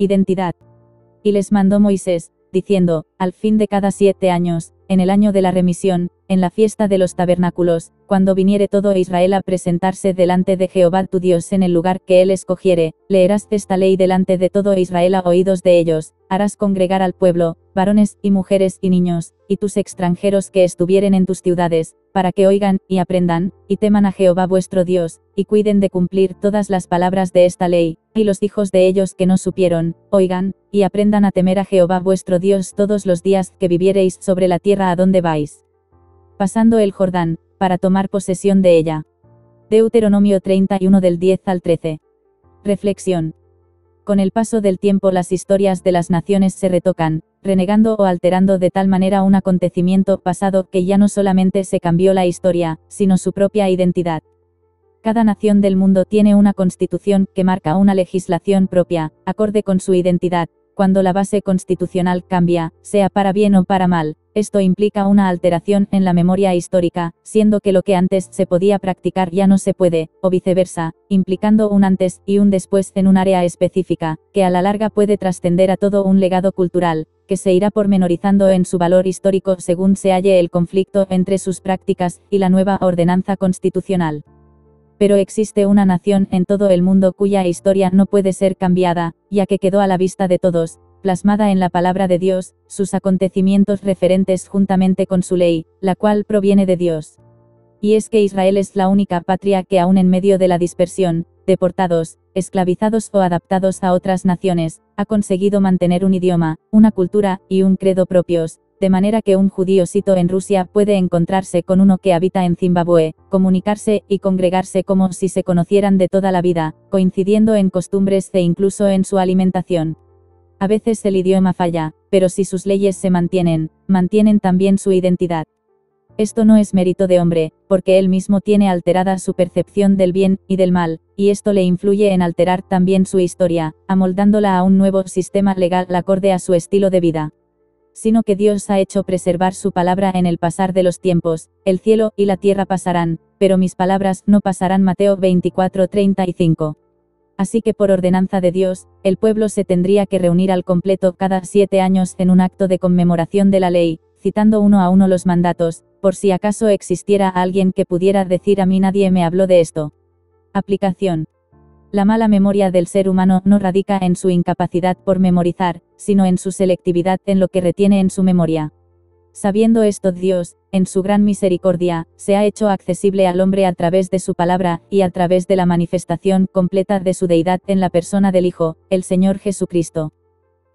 Identidad. Y les mandó Moisés, diciendo, al fin de cada 7 años, en el año de la remisión, en la fiesta de los tabernáculos, cuando viniere todo Israel a presentarse delante de Jehová tu Dios en el lugar que él escogiere, leerás esta ley delante de todo Israel a oídos de ellos, harás congregar al pueblo, varones y mujeres y niños, y tus extranjeros que estuvieren en tus ciudades, para que oigan, y aprendan, y teman a Jehová vuestro Dios, y cuiden de cumplir todas las palabras de esta ley, y los hijos de ellos que no supieron, oigan, y aprendan a temer a Jehová vuestro Dios todos los días que viviereis sobre la tierra a donde vais, pasando el Jordán, para tomar posesión de ella. Deuteronomio 31 del 10 al 13. Reflexión. Con el paso del tiempo las historias de las naciones se retocan, renegando o alterando de tal manera un acontecimiento pasado que ya no solamente se cambió la historia, sino su propia identidad. Cada nación del mundo tiene una constitución que marca una legislación propia, acorde con su identidad. Cuando la base constitucional cambia, sea para bien o para mal, esto implica una alteración en la memoria histórica, siendo que lo que antes se podía practicar ya no se puede, o viceversa, implicando un antes y un después en un área específica, que a la larga puede trascender a todo un legado cultural, que se irá pormenorizando en su valor histórico según se halle el conflicto entre sus prácticas y la nueva ordenanza constitucional. Pero existe una nación en todo el mundo cuya historia no puede ser cambiada, ya que quedó a la vista de todos, plasmada en la palabra de Dios, sus acontecimientos referentes juntamente con su ley, la cual proviene de Dios. Y es que Israel es la única patria que aún en medio de la dispersión, deportados, esclavizados o adaptados a otras naciones, ha conseguido mantener un idioma, una cultura y un credo propios, de manera que un judío sito en Rusia puede encontrarse con uno que habita en Zimbabue, comunicarse y congregarse como si se conocieran de toda la vida, coincidiendo en costumbres e incluso en su alimentación. A veces el idioma falla, pero si sus leyes se mantienen también su identidad. Esto no es mérito de hombre, porque él mismo tiene alterada su percepción del bien y del mal, y esto le influye en alterar también su historia, amoldándola a un nuevo sistema legal acorde a su estilo de vida. Sino que Dios ha hecho preservar su palabra en el pasar de los tiempos, el cielo y la tierra pasarán, pero mis palabras no pasarán. Mateo 24:35. Así que por ordenanza de Dios, el pueblo se tendría que reunir al completo cada 7 años en un acto de conmemoración de la ley, citando uno a uno los mandatos, por si acaso existiera alguien que pudiera decir a mí nadie me habló de esto. Aplicación. La mala memoria del ser humano no radica en su incapacidad por memorizar, sino en su selectividad en lo que retiene en su memoria. Sabiendo esto, Dios, en su gran misericordia, se ha hecho accesible al hombre a través de su palabra y a través de la manifestación completa de su deidad en la persona del Hijo, el Señor Jesucristo.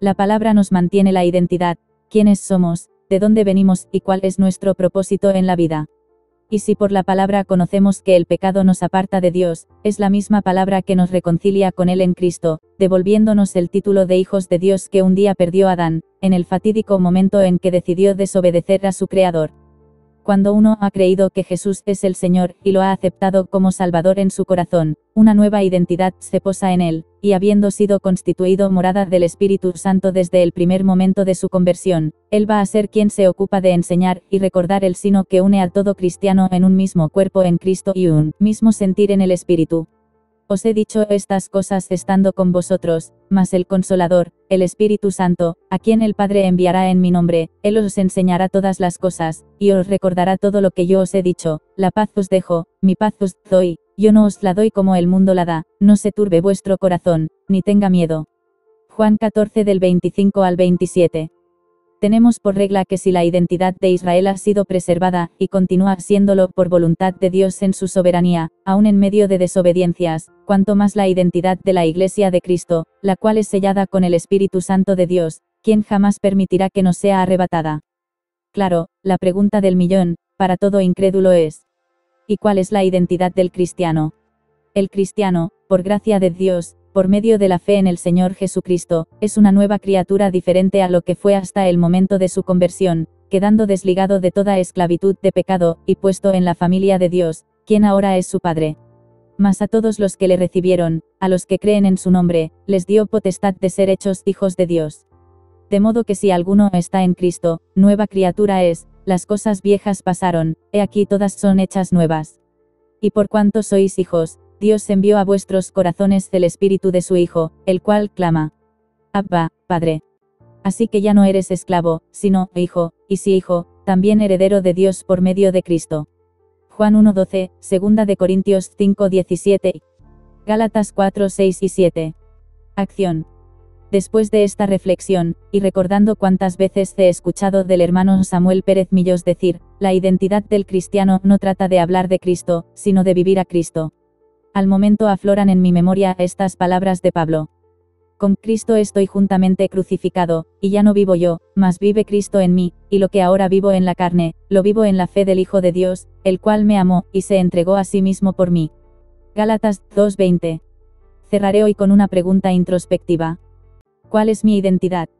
La palabra nos mantiene la identidad, quiénes somos, de dónde venimos y cuál es nuestro propósito en la vida. Y si por la palabra conocemos que el pecado nos aparta de Dios, es la misma palabra que nos reconcilia con Él en Cristo, devolviéndonos el título de hijos de Dios que un día perdió Adán, en el fatídico momento en que decidió desobedecer a su Creador. Cuando uno ha creído que Jesús es el Señor y lo ha aceptado como Salvador en su corazón, una nueva identidad se posa en él, y habiendo sido constituido morada del Espíritu Santo desde el primer momento de su conversión, él va a ser quien se ocupa de enseñar y recordar el sino que une a todo cristiano en un mismo cuerpo en Cristo y un mismo sentir en el Espíritu. Os he dicho estas cosas estando con vosotros, mas el Consolador, el Espíritu Santo, a quien el Padre enviará en mi nombre, Él os enseñará todas las cosas, y os recordará todo lo que yo os he dicho. La paz os dejo, mi paz os doy, yo no os la doy como el mundo la da, no se turbe vuestro corazón, ni tenga miedo. Juan 14 del 25 al 27. Tenemos por regla que si la identidad de Israel ha sido preservada, y continúa siéndolo por voluntad de Dios en su soberanía, aun en medio de desobediencias, cuanto más la identidad de la Iglesia de Cristo, la cual es sellada con el Espíritu Santo de Dios, quien jamás permitirá que nos sea arrebatada. Claro, la pregunta del millón, para todo incrédulo es: ¿y cuál es la identidad del cristiano? El cristiano, por gracia de Dios, por medio de la fe en el Señor Jesucristo, es una nueva criatura diferente a lo que fue hasta el momento de su conversión, quedando desligado de toda esclavitud de pecado, y puesto en la familia de Dios, quien ahora es su Padre. Mas a todos los que le recibieron, a los que creen en su nombre, les dio potestad de ser hechos hijos de Dios. De modo que si alguno está en Cristo, nueva criatura es, las cosas viejas pasaron, he aquí todas son hechas nuevas. Y por cuanto sois hijos, Dios envió a vuestros corazones el Espíritu de su Hijo, el cual clama: Abba, Padre. Así que ya no eres esclavo, sino hijo, y si hijo, también heredero de Dios por medio de Cristo. Juan 1:12, 2 de Corintios 5:17. Gálatas 4:6 y 7. Acción. Después de esta reflexión, y recordando cuántas veces he escuchado del hermano Samuel Pérez Millós decir, la identidad del cristiano no trata de hablar de Cristo, sino de vivir a Cristo. Al momento afloran en mi memoria estas palabras de Pablo. Con Cristo estoy juntamente crucificado, y ya no vivo yo, mas vive Cristo en mí, y lo que ahora vivo en la carne, lo vivo en la fe del Hijo de Dios, el cual me amó, y se entregó a sí mismo por mí. Gálatas 2:20. Cerraré hoy con una pregunta introspectiva. ¿Cuál es mi identidad?